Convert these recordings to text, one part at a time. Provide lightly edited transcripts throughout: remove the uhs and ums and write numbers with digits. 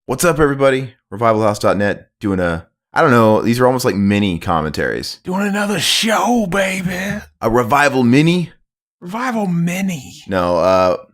What's up, everybody? RevivalHouse.net doing I don't know, these are almost like mini commentaries. Doing another show, baby. A revival mini? Revival mini. No,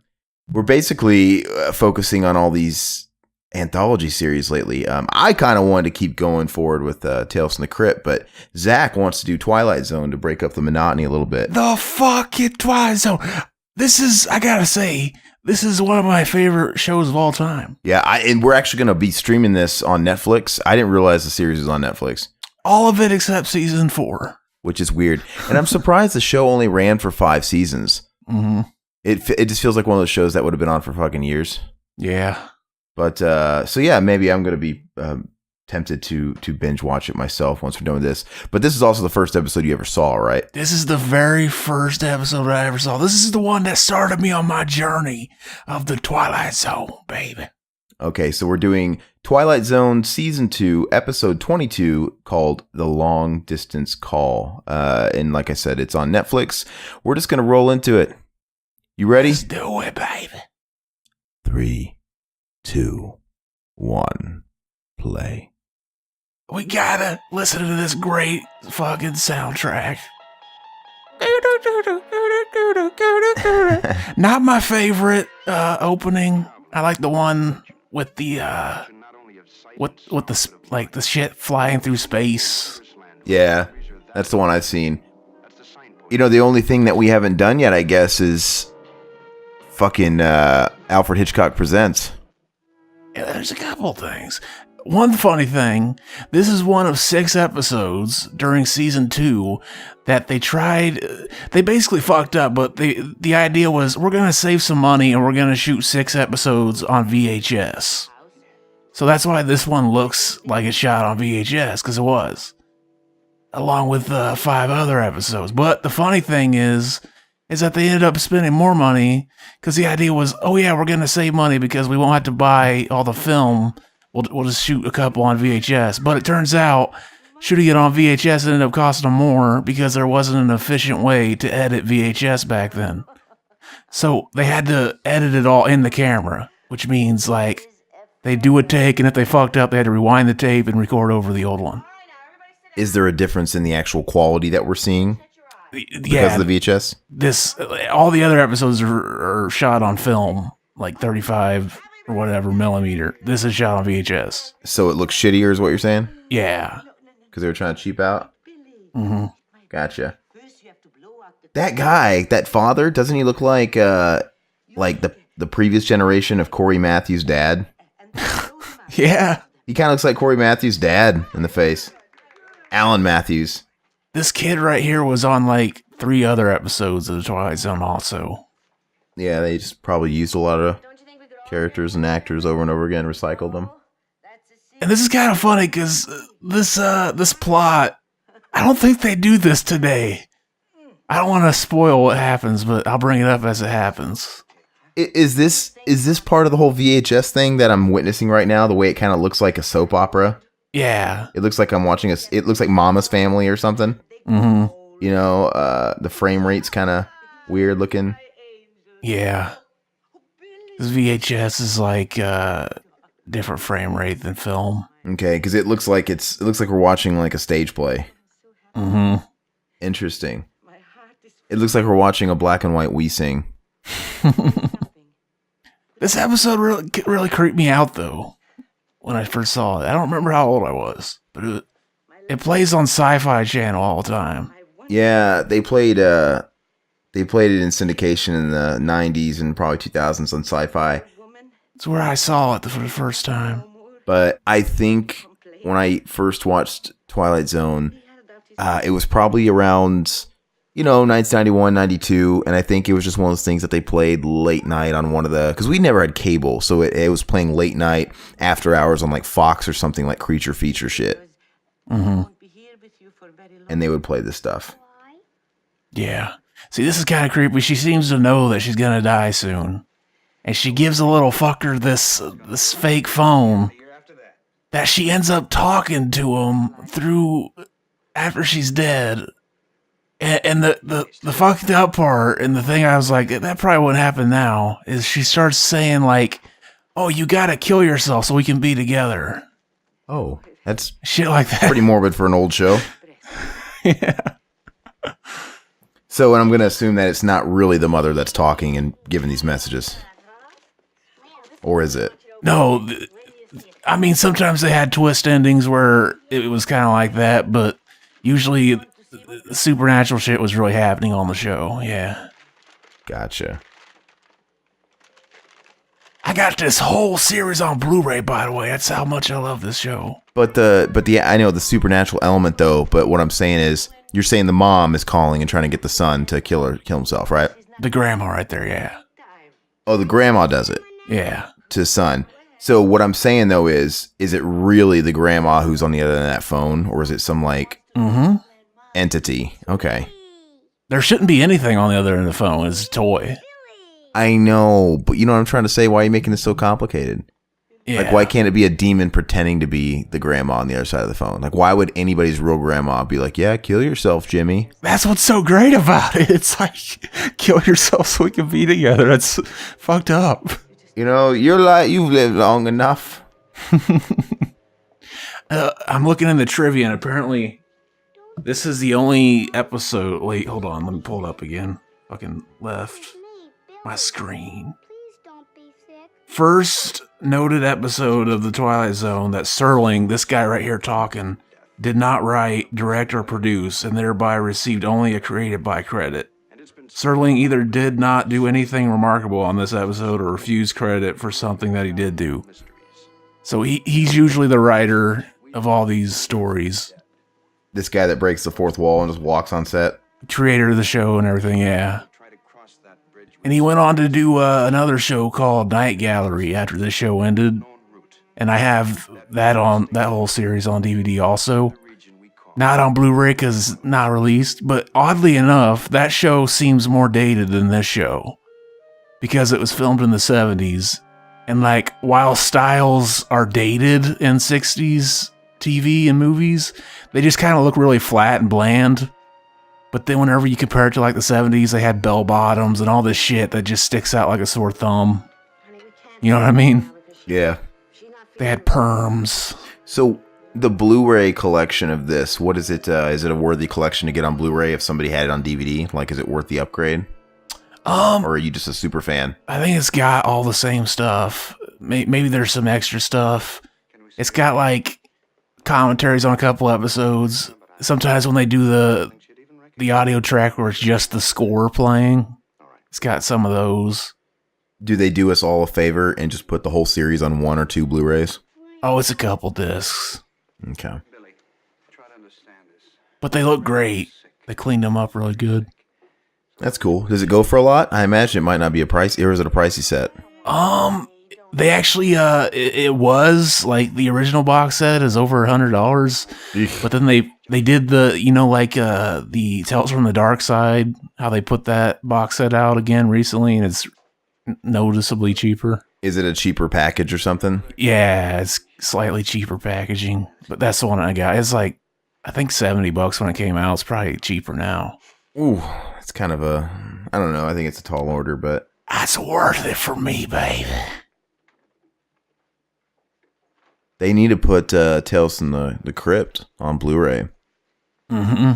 we're basically focusing on all these anthology series lately. I kind of wanted to keep going forward with Tales from the Crypt, but Zach wants to do Twilight Zone to break up the monotony a little bit. The fucking Twilight Zone. I gotta say, this is one of my favorite shows of all time. Yeah, and we're actually going to be streaming this on Netflix. I didn't realize the series was on Netflix. All of it except season 4. Which is weird. And I'm surprised the show only ran for 5 seasons. Mm-hmm. It just feels like one of those shows that would have been on for fucking years. Yeah. But, so yeah, maybe I'm going to be tempted to binge watch it myself once we're done with this. But this is also the first episode you ever saw, right? This is the very first episode I ever saw. This is the one that started me on my journey of the Twilight Zone, baby. Okay, so we're doing Twilight Zone Season 2, Episode 22, called The Long Distance Call. And like I said, it's on Netflix. We're just going to roll into it. You ready? Let's do it, baby. 3, 2, 1, play. We gotta listen to this great fucking soundtrack. Not my favorite opening. I like the one with the with the shit flying through space. Yeah, that's the one I've seen. You know, the only thing that we haven't done yet, I guess, is fucking Alfred Hitchcock Presents. Yeah, there's a couple things. One funny thing, this is one of 6 episodes during season 2 that they basically fucked up, but the idea was, we're going to save some money and we're going to shoot 6 episodes on VHS. So that's why this one looks like it's shot on VHS, because it was. Along with 5 other episodes. But the funny thing is that they ended up spending more money, because the idea was, oh yeah, we're going to save money because we won't have to buy all the film. We'll just shoot a couple on VHS. But it turns out shooting it on VHS ended up costing them more because there wasn't an efficient way to edit VHS back then. So they had to edit it all in the camera, which means like they do a take, and if they fucked up, they had to rewind the tape and record over the old one. Is there a difference in the actual quality that we're seeing because of the VHS? All the other episodes are shot on film, like 35 or whatever millimeter. This is shot on VHS. So it looks shittier is what you're saying? Yeah. Because they were trying to cheap out? Mm-hmm. Gotcha. That guy, that father, doesn't he look like the previous generation of Corey Matthews' dad? Yeah. He kind of looks like Corey Matthews' dad in the face. Alan Matthews. This kid right here was on like 3 other episodes of the Twilight Zone also. Yeah, they just probably used a lot of characters and actors over and over again, recycled them. And this is kind of funny because this plot, I don't think they do this today. I don't want to spoil what happens, but I'll bring it up as it happens. Is this part of the whole VHS thing that I'm witnessing right now? The way it kind of looks like a soap opera. Yeah. It looks like I'm watching it looks like Mama's Family or something. Mm-hmm. You know, the frame rate's kind of weird looking. Yeah. This VHS is like different frame rate than film. Okay, because it looks like we're watching like a stage play. Mm-hmm. Interesting. It looks like we're watching a black and white We Sing. This episode really creeped me out though. When I first saw it, I don't remember how old I was, but it plays on Sci-Fi Channel all the time. Yeah, they played it in syndication in the 90s and probably 2000s on Sci-Fi. It's where I saw it for the first time. But I think when I first watched Twilight Zone, it was probably around, 1991, 92, and I think it was just one of those things that they played late night on one of the, because we never had cable, so it was playing late night, after hours on like Fox or something, like Creature Feature shit. Mm-hmm. And they would play this stuff. Yeah. See, this is kind of creepy. She seems to know that she's gonna die soon, and she gives a little fucker this fake phone that she ends up talking to him through after she's dead. And the fucked up part, and the thing I was like, that probably wouldn't happen now, is she starts saying like, oh, you gotta kill yourself so we can be together. Oh, that's Shit like that. pretty morbid for an old show. Yeah. So, and I'm going to assume that it's not really the mother that's talking and giving these messages. Or is it? No, I mean, sometimes they had twist endings where it was kind of like that, but usually the supernatural shit was really happening on the show. Yeah. Gotcha. I got this whole series on Blu-ray, by the way. That's how much I love this show. But I know the supernatural element though, but what I'm saying is, you're saying the mom is calling and trying to get the son to kill himself, right? The grandma right there, yeah. Oh, the grandma does it. Yeah. To son. So what I'm saying though is it really the grandma who's on the other end of that phone, or is it some like entity? Okay. There shouldn't be anything on the other end of the phone. It's a toy. I know, but you know what I'm trying to say? Why are you making this so complicated? Yeah. Like, why can't it be a demon pretending to be the grandma on the other side of the phone? Like, why would anybody's real grandma be like, yeah, kill yourself, Jimmy? That's what's so great about it. It's like, kill yourself so we can be together. That's fucked up. You know, you've lived long enough. I'm looking in the trivia, and apparently this is the only episode. Wait, hold on. Let me pull it up again. Fucking left my screen. First noted episode of the Twilight Zone that Serling, this guy right here talking, did not write, direct, or produce, and thereby received only a created by credit. Serling either did not do anything remarkable on this episode or refused credit for something that he did do. So he's usually the writer of all these stories. This guy that breaks the fourth wall and just walks on set. Creator of the show and everything, yeah. And he went on to do another show called Night Gallery after this show ended. And I have that whole series on DVD also. Not on Blu-ray because it's not released. But oddly enough, that show seems more dated than this show. Because it was filmed in the 70s. And like, while styles are dated in 60s TV and movies, they just kind of look really flat and bland. But then whenever you compare it to like the 70s, they had bell bottoms and all this shit that just sticks out like a sore thumb. You know what I mean? Yeah. They had perms. So the Blu-ray collection of this, what is it? Is it a worthy collection to get on Blu-ray if somebody had it on DVD? Like, is it worth the upgrade? Or are you just a super fan? I think it's got all the same stuff. Maybe there's some extra stuff. It's got like commentaries on a couple episodes. Sometimes when they do the audio track where it's just the score playing, it's got some of those. Do they do us all a favor and just put the whole series on 1 or 2 Blu-rays? Oh, it's a couple discs. Okay. But they look great. They cleaned them up really good. That's cool. Does it go for a lot? I imagine it might not be a price, or is it a pricey set? They actually, it was like the original box set is over $100, but then they did the, you know, like the Tales from the Dark Side, how they put that box set out again recently, and it's noticeably cheaper. Is it a cheaper package or something? Yeah, it's slightly cheaper packaging, but that's the one I got. It's like, I think $70 when it came out. It's probably cheaper now. Ooh, it's kind of a, I don't know. I think it's a tall order, but that's worth it for me, baby. They need to put Tales from the Crypt on Blu-ray. Mm-hmm.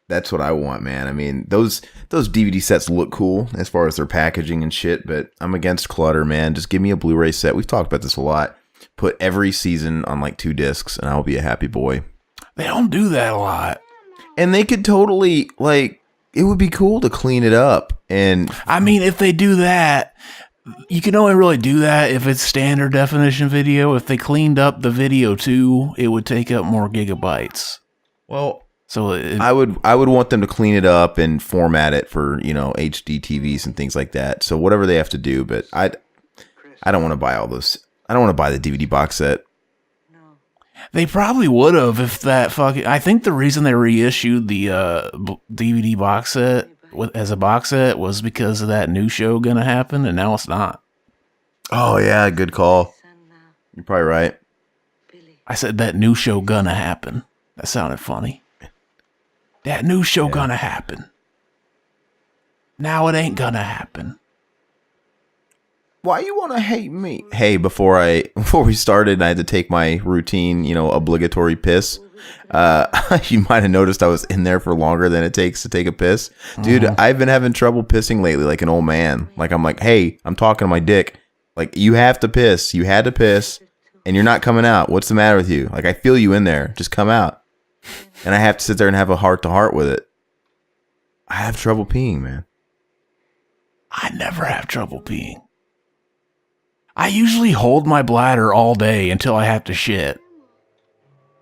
That's what I want, man. I mean, those DVD sets look cool as far as their packaging and shit, but I'm against clutter, man. Just give me a Blu-ray set. We've talked about this a lot. Put every season on like 2 discs, and I'll be a happy boy. They don't do that a lot. And they could totally, like, it would be cool to clean it up. And I mean, if they do that, you can only really do that if it's standard definition video. If they cleaned up the video too, it would take up more gigabytes. Well, so I would want them to clean it up and format it for, you know, HD TVs and things like that. So whatever they have to do, but I don't want to buy all those. I don't want to buy the DVD box set. They probably would have if that fucking. I think the reason they reissued the DVD box set as a box set was because of that new show gonna happen, and now it's not. Oh yeah, good call. You're probably right. I said that new show gonna happen. That sounded funny. That new show gonna happen. Now it ain't gonna happen. Why you want to hate me? Hey, before we started, I had to take my routine, obligatory piss. You might have noticed I was in there for longer than it takes to take a piss. Dude, I've been having trouble pissing lately like an old man. Like, I'm like, hey, I'm talking to my dick. Like, you have to piss. You had to piss, and you're not coming out. What's the matter with you? Like, I feel you in there. Just come out. And I have to sit there and have a heart-to-heart with it. I have trouble peeing, man. I never have trouble peeing. I usually hold my bladder all day until I have to shit.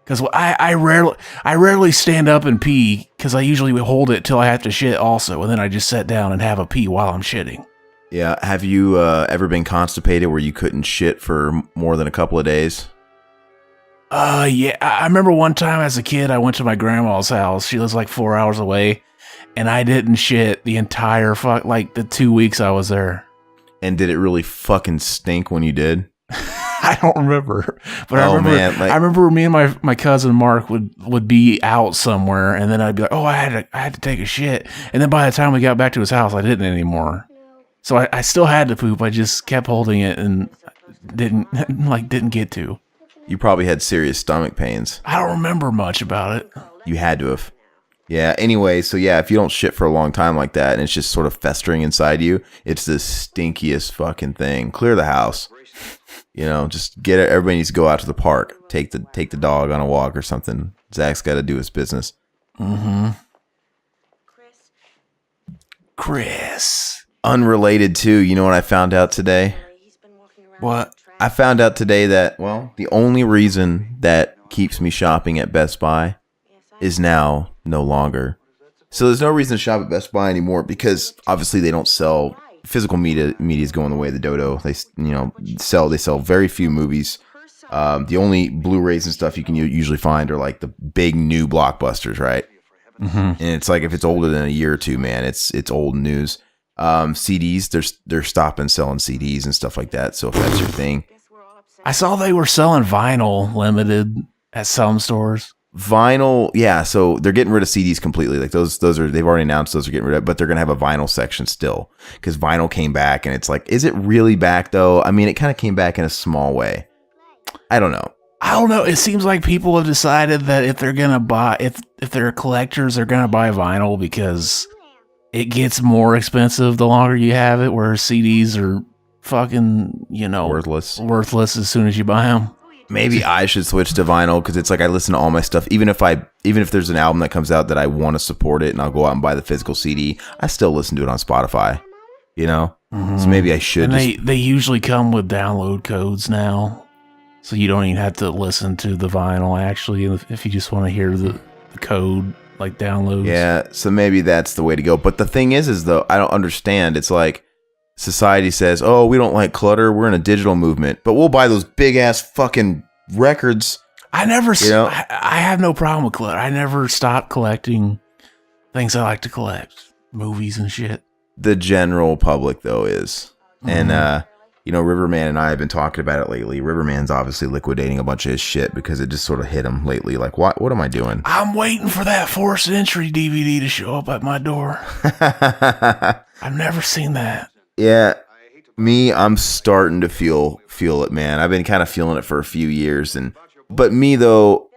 Because I rarely stand up and pee, because I usually hold it till I have to shit also, and then I just sit down and have a pee while I'm shitting. Yeah, have you ever been constipated where you couldn't shit for more than a couple of days? Yeah, I remember one time as a kid, I went to my grandma's house. She lives like 4 hours away, and I didn't shit the entire the 2 weeks I was there. And did it really fucking stink when you did? I don't remember, but I remember me and my cousin Mark would be out somewhere, and then I'd be like, oh, I had to take a shit, and then by the time we got back to his house, I didn't anymore. So I still had to poop. I just kept holding it and didn't get to. You probably had serious stomach pains. I don't remember much about it. You had to have. Yeah, anyway, so yeah, if you don't shit for a long time like that and it's just sort of festering inside you, it's the stinkiest fucking thing. Clear the house. Just get it. Everybody needs to go out to the park. Take the dog on a walk or something. Zach's got to do his business. Mm-hmm. Chris. Unrelated too, you know what I found out today? What? I found out today that, the only reason that keeps me shopping at Best Buy is now no longer. So there's no reason to shop at Best Buy anymore because obviously they don't sell physical media. Media is going the way of the dodo. They sell very few movies. The only Blu-rays and stuff you can usually find are like the big new blockbusters, right? Mm-hmm. And it's like if it's older than a year or two, man, it's old news. CDs, they're stopping selling CDs and stuff like that. So if that's your thing, I saw they were selling vinyl limited at some stores. Vinyl, yeah. So they're getting rid of CDs completely. Like those are, they've already announced those are getting rid of, but they're gonna have a vinyl section still because vinyl came back, and it's like, is it really back though? I mean, it kind of came back in a small way. I don't know. It seems like people have decided that if they're gonna buy, if they're collectors, they're gonna buy vinyl because it gets more expensive the longer you have it. Whereas CDs are fucking, worthless as soon as you buy them. Maybe I should switch to vinyl because it's like I listen to all my stuff. Even if there's an album that comes out that I want to support it and I'll go out and buy the physical CD, I still listen to it on Spotify. Mm-hmm. So maybe I should. And they usually come with download codes now, so you don't even have to listen to the vinyl. Actually, if you just want to hear the code, like downloads. Yeah. So maybe that's the way to go. But the thing is though, I don't understand. It's like, society says, oh, we don't like clutter. We're in a digital movement, but we'll buy those big ass fucking records. I have no problem with clutter. I never stopped collecting things I like to collect, movies and shit. The general public though is, and Riverman and I have been talking about it lately. Riverman's obviously liquidating a bunch of his shit because it just sort of hit him lately. Like, what am I doing? I'm waiting for that Forced Entry DVD to show up at my door. I've never seen that. Yeah, I'm starting to feel it, man. I've been kind of feeling it for a few years, but me though,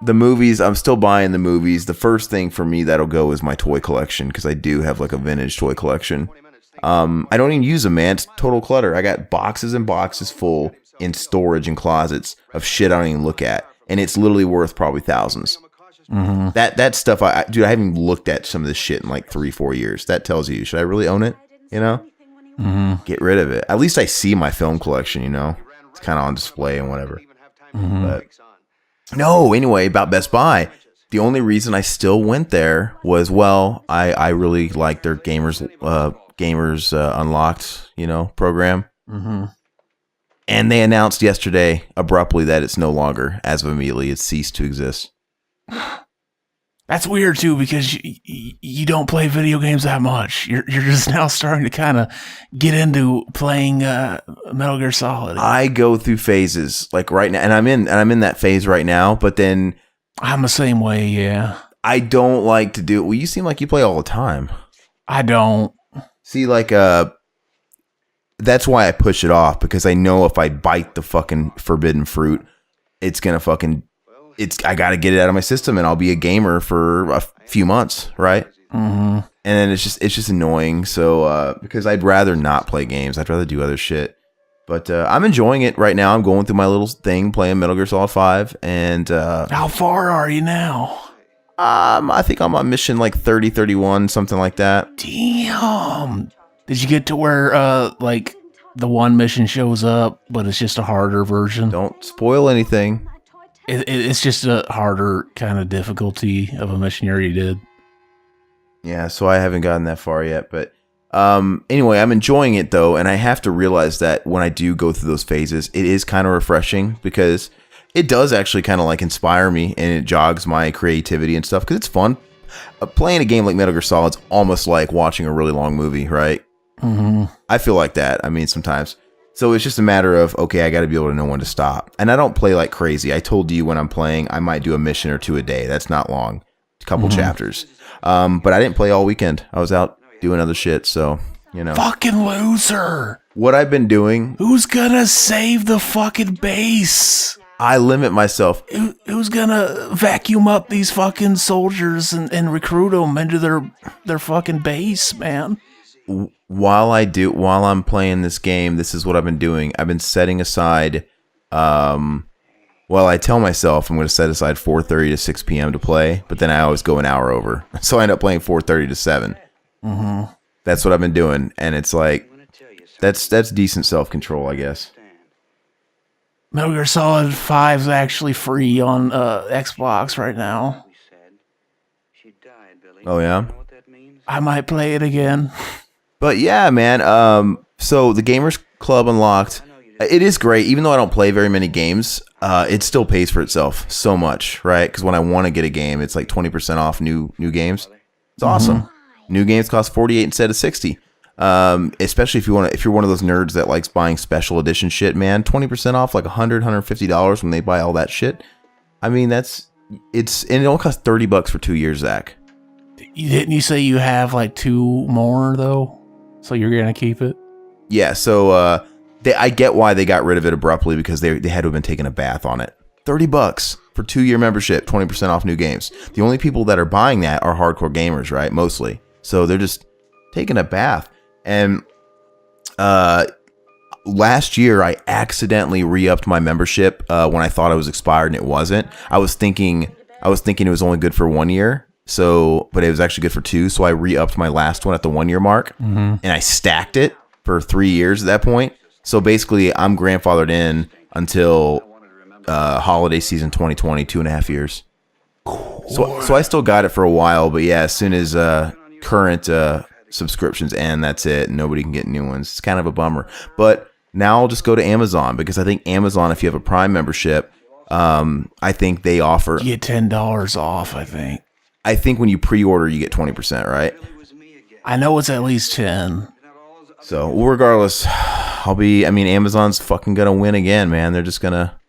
the movies, I'm still buying the movies. The first thing for me that'll go is my toy collection because I do have like a vintage toy collection. I don't even use them, man. It's total clutter. I got boxes and boxes full in storage and closets of shit I don't even look at, and it's literally worth probably thousands. Mm-hmm. That stuff, I haven't even looked at some of this shit in like 3-4 years. That tells you, should I really own it? Mm-hmm. Get rid of it. At least I see my film collection, it's kind of on display and whatever. Mm-hmm. But no, anyway, about Best Buy, the only reason I still went there was, I really like their gamers unlocked, program. Mm-hmm. And they announced yesterday abruptly that it's no longer, as of immediately, it's ceased to exist. That's weird too, because you don't play video games that much. You're just now starting to kind of get into playing Metal Gear Solid. I go through phases like right now, and I'm in that phase right now. But then I'm the same way. Yeah, I don't like to do it. Well, you seem like you play all the time. I don't. See, like that's why I push it off, because I know if I bite the fucking forbidden fruit, it's gonna fucking, I gotta get it out of my system, and I'll be a gamer for a few months, right? Mm-hmm. And then it's just annoying. So because I'd rather not play games, I'd rather do other shit. But I'm enjoying it right now. I'm going through my little thing, playing Metal Gear Solid 5, and how far are you now? I think I'm on mission like 30, 31, something like that. Damn. Did you get to where like the one mission shows up, but it's just a harder version? Don't spoil anything. It's just a harder kind of difficulty of a mission you already did. Yeah, so I haven't gotten that far yet, but anyway, I'm enjoying it though, and I have to realize that when I do go through those phases, it is kind of refreshing, because it does actually kind of like inspire me, and it jogs my creativity and stuff, because it's fun. Playing a game like Metal Gear Solid's almost like watching a really long movie, right? Mm-hmm. I feel like that. I mean, sometimes. So it's just a matter of, okay, I got to be able to know when to stop. And I don't play like crazy. I told you when I'm playing, I might do a mission or two a day. That's not long. A couple chapters. But I didn't play all weekend. I was out doing other shit. So, you know. Fucking loser. What I've been doing. Who's gonna save the fucking base? I limit myself. Who's gonna vacuum up these fucking soldiers and recruit them into their fucking base, man? While I'm playing this game, this is what I've been doing. I've been setting aside, I tell myself I'm going to set aside 4:30 to 6 p.m. to play, but then I always go an hour over. So I end up playing 4:30 to 7. Mm-hmm. That's what I've been doing. And it's like, that's decent self-control, I guess. Metal Gear Solid 5 is actually free on Xbox right now. Oh, yeah? I might play it again. But yeah, man. So the Gamers Club Unlocked, it is great. Even though I don't play very many games, it still pays for itself so much, right? Because when I want to get a game, it's like 20% off new games. It's awesome. New games cost $48 instead of $60. Especially if you're one of those nerds that likes buying special edition shit, man. 20% off, like $150 when they buy all that shit. I mean, and it only costs $30 for 2 years, Zach. Didn't you say you have like 2 more though? So you're gonna keep it? Yeah. So I get why they got rid of it abruptly, because they had to have been taking a bath on it. $30 for 2-year membership, 20% off new games. The only people that are buying that are hardcore gamers, right? Mostly. So they're just taking a bath. And last year I accidentally re-upped my membership when I thought it was expired, and it wasn't. I was thinking it was only good for 1 year. So, but it was actually good for 2. So I re-upped my last one at the 1 year mark, and I stacked it for 3 years at that point. So basically I'm grandfathered in until holiday season 2020, 2.5 years. So I still got it for a while, but yeah, as soon as current subscriptions end, that's it. Nobody can get new ones. It's kind of a bummer. But now I'll just go to Amazon, because I think Amazon, if you have a Prime membership, I think they offer... You get $10 off, I think. I think when you pre-order, you get 20%, right? I know it's at least 10. So, regardless, Amazon's fucking gonna win again, man. They're just gonna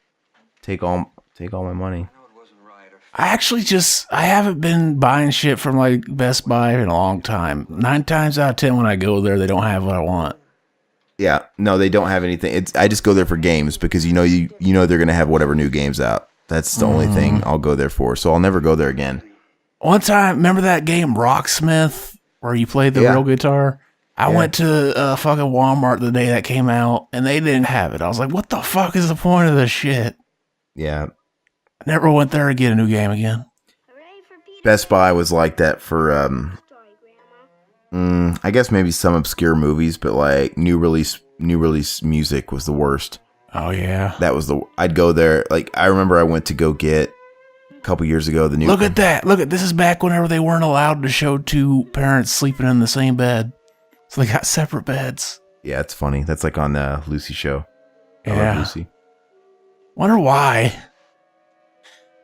take all my money. I haven't been buying shit from like Best Buy in a long time. 9 times out of 10 when I go there, they don't have what I want. Yeah, no, they don't have anything. I just go there for games, because you know they're gonna have whatever new games out. That's the only thing I'll go there for. So I'll never go there again. One time, remember that game Rocksmith where you played the real guitar? I went to fucking Walmart the day that came out, and they didn't have it. I was like, what the fuck is the point of this shit? Yeah. I never went there to get a new game again. Best Buy was like that for, I guess maybe some obscure movies, but like new release music was the worst. Oh, yeah. I'd go there. Like, I remember I went to go get, a couple years ago, the new... Look at that. This is back whenever they weren't allowed to show 2 parents sleeping in the same bed. So they got separate beds. Yeah, it's funny. That's like on the Lucy show. I love Lucy. Wonder why.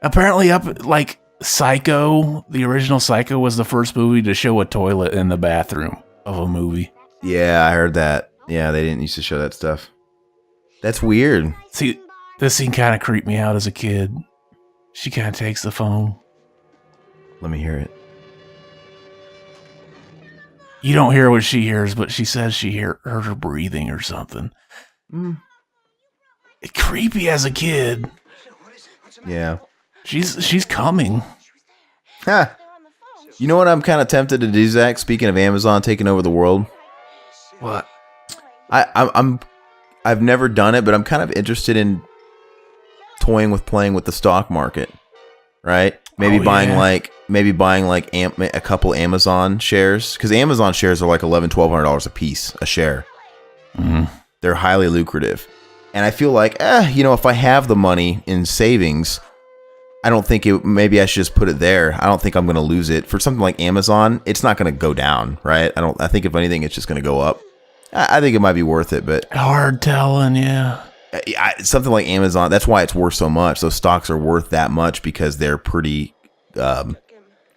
Apparently Psycho, the original Psycho, was the first movie to show a toilet in the bathroom of a movie. Yeah, I heard that. Yeah, they didn't used to show that stuff. That's weird. See, this scene kind of creeped me out as a kid. She kind of takes the phone. Let me hear it. You don't hear what she hears, but she says she heard her breathing or something. It's creepy as a kid. Yeah. She's coming. Huh. You know what I'm kind of tempted to do, Zach? Speaking of Amazon taking over the world. What? I've never done it, but I'm kind of interested in playing with the stock market, right? Maybe buying a couple Amazon shares, because Amazon shares are like $1,100-$1,200 a piece a share. Mm-hmm. They're highly lucrative, and I feel like, if I have the money in savings, I don't think maybe I should just put it there. I don't think I'm going to lose it. For something like Amazon, it's not going to go down, right? I think if anything, it's just going to go up. I think it might be worth it, but hard telling, yeah. Something like Amazon, that's why it's worth so much. Those stocks are worth that much because they're pretty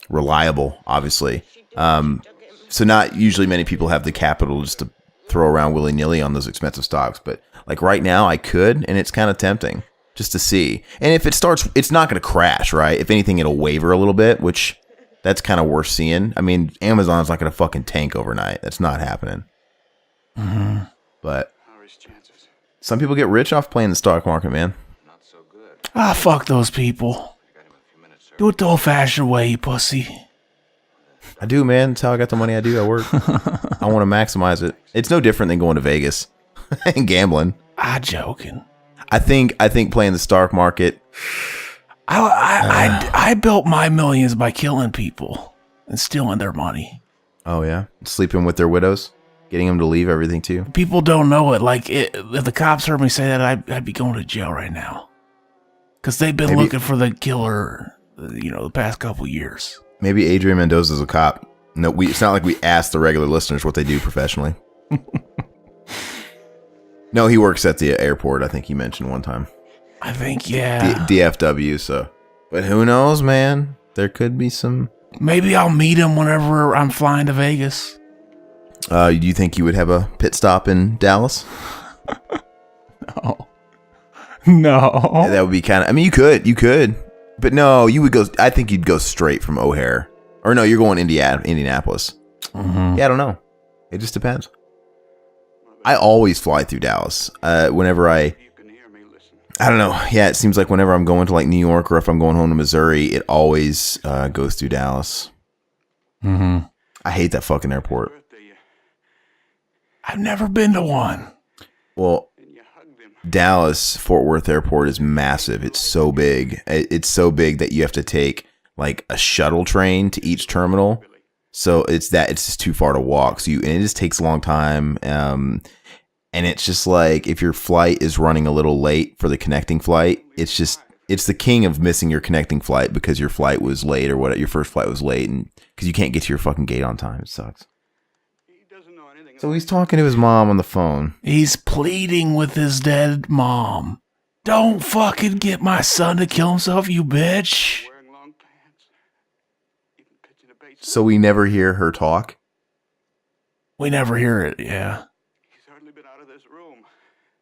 reliable, obviously. So not usually many people have the capital just to throw around willy-nilly on those expensive stocks. But like right now, I could, and it's kind of tempting just to see. And if it starts, it's not going to crash, right? If anything, it'll waver a little bit, which that's kind of worth seeing. I mean, Amazon's not going to fucking tank overnight. That's not happening. Mm-hmm. But some people get rich off playing the stock market, man. Fuck those people. Do it the old-fashioned way, you pussy. I do, man. That's how I got the money I do at work. I want to maximize it. It's no different than going to Vegas and gambling. I'm joking. I think playing the stock market. I built my millions by killing people and stealing their money. Oh yeah, sleeping with their widows, getting them to leave everything to you. People don't know it. Like if the cops heard me say that, I'd be going to jail right now because they've been looking for the killer. The past couple years. Maybe Adrian Mendoza's a cop. No, it's not like we asked the regular listeners what they do professionally. No, he works at the airport. I think he mentioned one time. I think, yeah. DFW, so. But who knows, man? There could be some. Maybe I'll meet him whenever I'm flying to Vegas. Do you think you would have a pit stop in Dallas? No. Yeah, that would be kind of. I mean, you could. But no, you would go. I think you'd go straight from O'Hare. Or no, you're going Indianapolis. Mm-hmm. Yeah, I don't know. It just depends. I always fly through Dallas. Whenever I don't know. Yeah, it seems like whenever I'm going to like New York or if I'm going home to Missouri, it always goes through Dallas. Mm-hmm. I hate that fucking airport. I've never been to one. Well, Dallas Fort Worth Airport is massive. It's so big. It's so big that you have to take like a shuttle train to each terminal. So it's just too far to walk. And it just takes a long time. And it's just like if your flight is running a little late for the connecting flight, it's the king of missing your connecting flight because your flight was late or what your first flight was late and because you can't get to your fucking gate on time. It sucks. So he's talking to his mom on the phone. He's pleading with his dead mom. Don't fucking get my son to kill himself, you bitch. So we never hear her talk? We never hear it, yeah.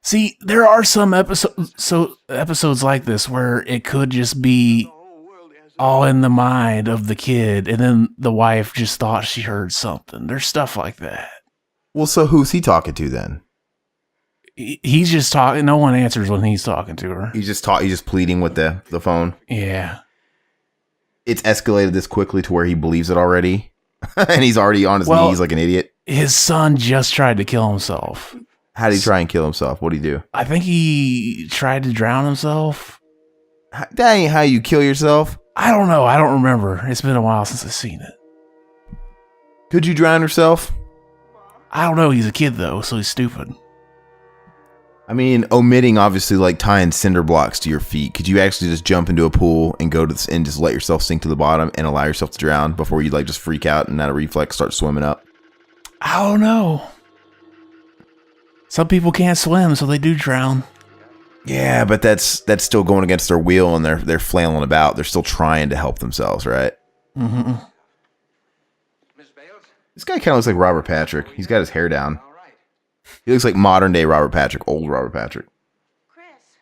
See, there are some episodes like this where it could just be all in the mind of the kid, and then the wife just thought she heard something. There's stuff like that. Well, so who's he talking to then? He's just talking. No one answers when he's talking to her. He's just pleading with the phone. Yeah. It's escalated this quickly to where he believes it already. And he's already on his knees like an idiot. His son just tried to kill himself. How did he try and kill himself? What did he do? I think he tried to drown himself. That ain't how you kill yourself. I don't know. I don't remember. It's been a while since I've seen it. Could you drown yourself? I don't know. He's a kid, though, so he's stupid. I mean, omitting, obviously, like tying cinder blocks to your feet. Could you actually just jump into a pool and go to and just let yourself sink to the bottom and allow yourself to drown before you like just freak out and out of reflex start swimming up? I don't know. Some people can't swim, so they do drown. Yeah, but that's still going against their will, and they're flailing about. They're still trying to help themselves, right? Mm-hmm. This guy kind of looks like Robert Patrick. He's got his hair down. He looks like modern day Robert Patrick, old Robert Patrick.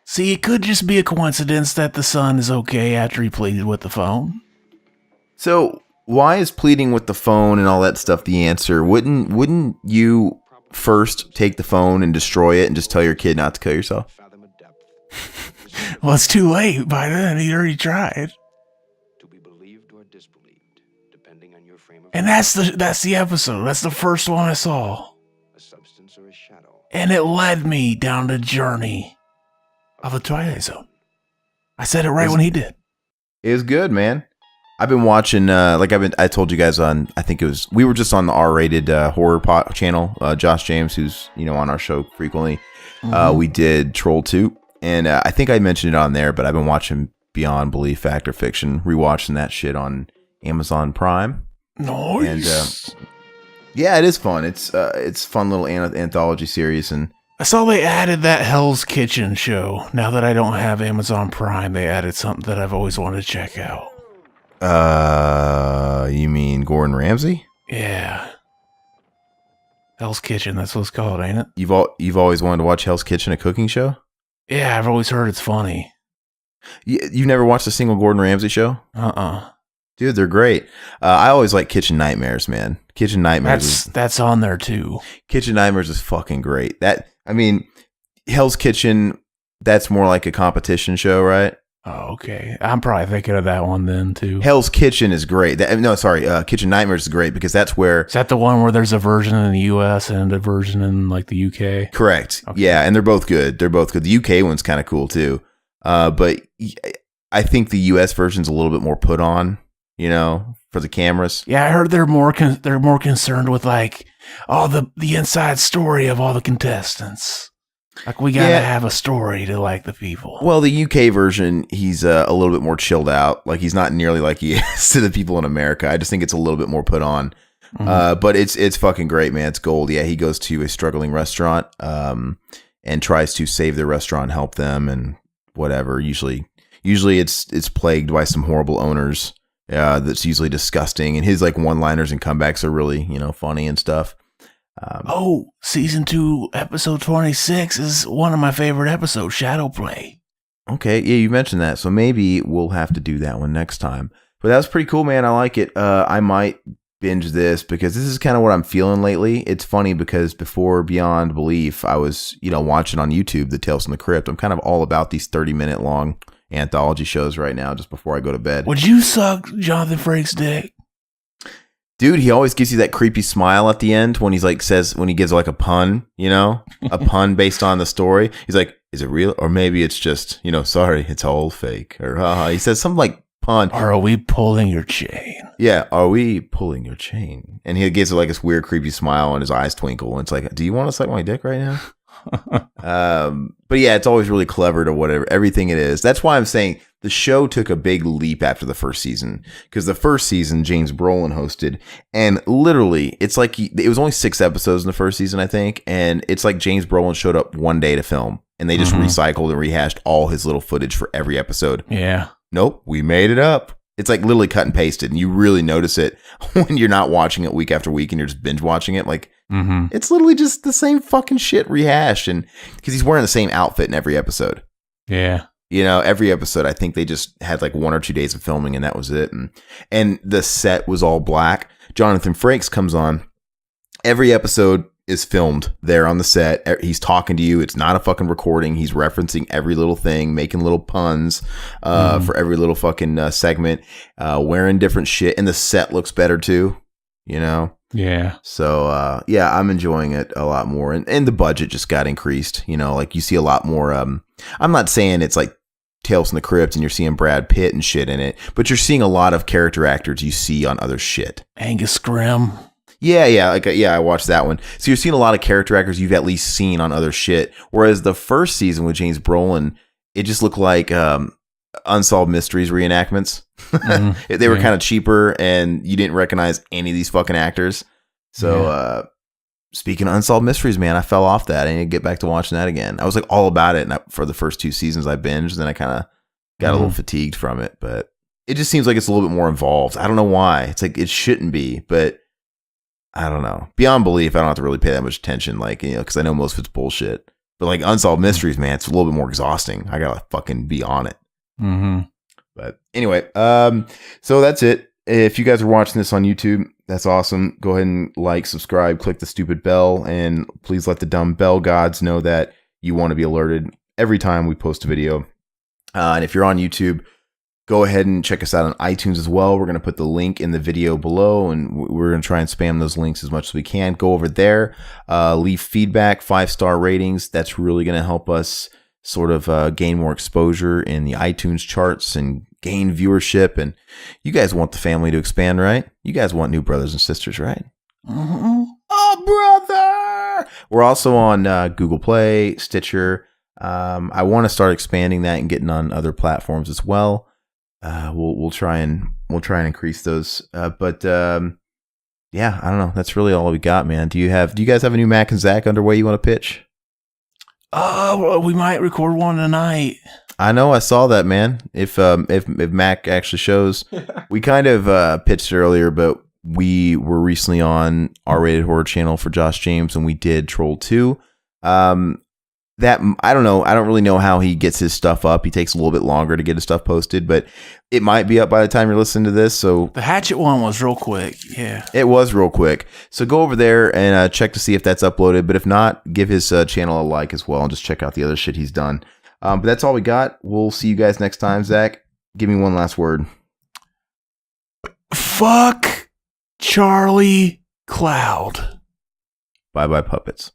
See, it could just be a coincidence that the son is okay after he pleaded with the phone. So why is pleading with the phone and all that stuff the answer? Wouldn't you first take the phone and destroy it and just tell your kid not to kill yourself? Well, it's too late by then. He already tried. And that's the episode. That's the first one I saw. And it led me down the journey of the Twilight Zone. I said it right when he did. It was good, man. I've been watching, I told you guys on, I think we were just on the R-rated horror channel. Josh James, who's, on our show frequently. We did Troll 2. And I think I mentioned it on there, but I've been watching Beyond Belief, Fact or Fiction, rewatching that shit on Amazon Prime. Nice. And yeah, it is fun. It's a fun little anthology series. And I saw they added that Hell's Kitchen show. Now that I don't have Amazon Prime, they added something that I've always wanted to check out. You mean Gordon Ramsay? Yeah. Hell's Kitchen, that's what it's called, ain't it? You've always wanted to watch Hell's Kitchen, a cooking show? Yeah, I've always heard it's funny. You've never watched a single Gordon Ramsay show? Dude, they're great. I always like Kitchen Nightmares, man. Kitchen Nightmares. That's on there too. Kitchen Nightmares is fucking great. Hell's Kitchen, that's more like a competition show, right? Oh, okay. I'm probably thinking of that one then too. Hell's Kitchen is great. Kitchen Nightmares is great because that's where... Is that the one where there's a version in the US and a version in like the UK? Correct. Okay. Yeah, and they're both good. The UK one's kind of cool too. But I think the US version's a little bit more put on, for the cameras. Yeah, I heard they're more concerned with like all the inside story of all the contestants. Like we gotta have a story to like the people. Well, the UK version, he's a little bit more chilled out. Like he's not nearly like he is to the people in America. I just think it's a little bit more put on. But it's fucking great, man. It's gold. Yeah, he goes to a struggling restaurant and tries to save the restaurant, help them, and whatever. Usually it's plagued by some horrible owners. That's usually disgusting, and his like one-liners and comebacks are really funny and stuff. Season 2, episode 26 is one of my favorite episodes, Shadowplay. Okay, yeah, you mentioned that, so maybe we'll have to do that one next time. But that was pretty cool, man. I like it. I might binge this because this is kind of what I'm feeling lately. It's funny because before Beyond Belief, I was, watching on YouTube the Tales from the Crypt. I'm kind of all about these 30-minute long anthology shows right now just before I go to bed. Would you suck Jonathan Frakes' dick? Dude, he always gives you that creepy smile at the end when when he gives like a pun, a pun based on the story. He's like, is it real? Or maybe it's just, sorry, it's all fake. Or he says something like pun. Or are we pulling your chain? Yeah, are we pulling your chain? And he gives it like this weird creepy smile and his eyes twinkle. And it's like, do you want to suck my dick right now? But yeah, it's always really clever to whatever, everything it is. That's why I'm saying the show took a big leap after the first season, because the first season James Brolin hosted, and literally it's like it was only 6 episodes in the first season, I think, and it's like James Brolin showed up one day to film and they just recycled and rehashed all his little footage for every episode. Yeah. Nope, we made it up. It's like literally cut and pasted, and you really notice it when you're not watching it week after week and you're just binge watching it. Like, it's literally just the same fucking shit rehashed, and because he's wearing the same outfit in every episode. Yeah. Every episode, I think they just had like 1 or 2 days of filming, and that was it. And the set was all black. Jonathan Frakes comes on. Every episode is filmed there on the set. He's talking to you. It's not a fucking recording. He's referencing every little thing, making little puns for every little fucking segment, wearing different shit. And the set looks better too, Yeah. So, yeah, I'm enjoying it a lot more. And the budget just got increased, like you see a lot more. I'm not saying it's like Tales from the Crypt and you're seeing Brad Pitt and shit in it, but you're seeing a lot of character actors you see on other shit. Angus Scrimm. Yeah, I watched that one. So you're seeing a lot of character actors you've at least seen on other shit. Whereas the first season with James Brolin, it just looked like Unsolved Mysteries reenactments. They were kind of cheaper, and you didn't recognize any of these fucking actors. So speaking of Unsolved Mysteries, man, I fell off that. I need to get back to watching that again. I was like all about it, and for the first 2 seasons I binged, then I kind of got a little fatigued from it. But it just seems like it's a little bit more involved. I don't know why. It's like it shouldn't be, but I don't know. Beyond Belief, I don't have to really pay that much attention, because I know most of it's bullshit. But like Unsolved Mysteries, man, it's a little bit more exhausting. I gotta fucking be on it. Mm-hmm. But anyway, so that's it. if you guys are watching this on YouTube, that's awesome. Go ahead and like, subscribe, click the stupid bell, and please let the dumb bell gods know that you want to be alerted every time we post a video. And if you're on YouTube, go ahead and check us out on iTunes as well. We're going to put the link in the video below, and we're going to try and spam those links as much as we can. Go over there, leave feedback, 5-star ratings. That's really going to help us sort of gain more exposure in the iTunes charts and gain viewership. And you guys want the family to expand, right? You guys want new brothers and sisters, right? Mm-hmm. Oh, brother! We're also on Google Play, Stitcher. I want to start expanding that and getting on other platforms as well. We'll try and increase those. But yeah, I don't know. That's really all we got, man. Do you guys have a new Mac and Zach underway you want to pitch? We might record one tonight. I know, I saw that, man. If Mac actually shows, we kind of pitched earlier, but we were recently on R-rated horror channel for Josh James, and we did Troll 2. That I don't know. I don't really know how he gets his stuff up. He takes a little bit longer to get his stuff posted, but it might be up by the time you're listening to this. So the Hatchet one was real quick. Yeah, it was real quick. So go over there and check to see if that's uploaded. But if not, give his channel a like as well, and just check out the other shit he's done. But that's all we got. We'll see you guys next time. Zach, give me one last word. Fuck Charlie Cloud. Bye bye puppets.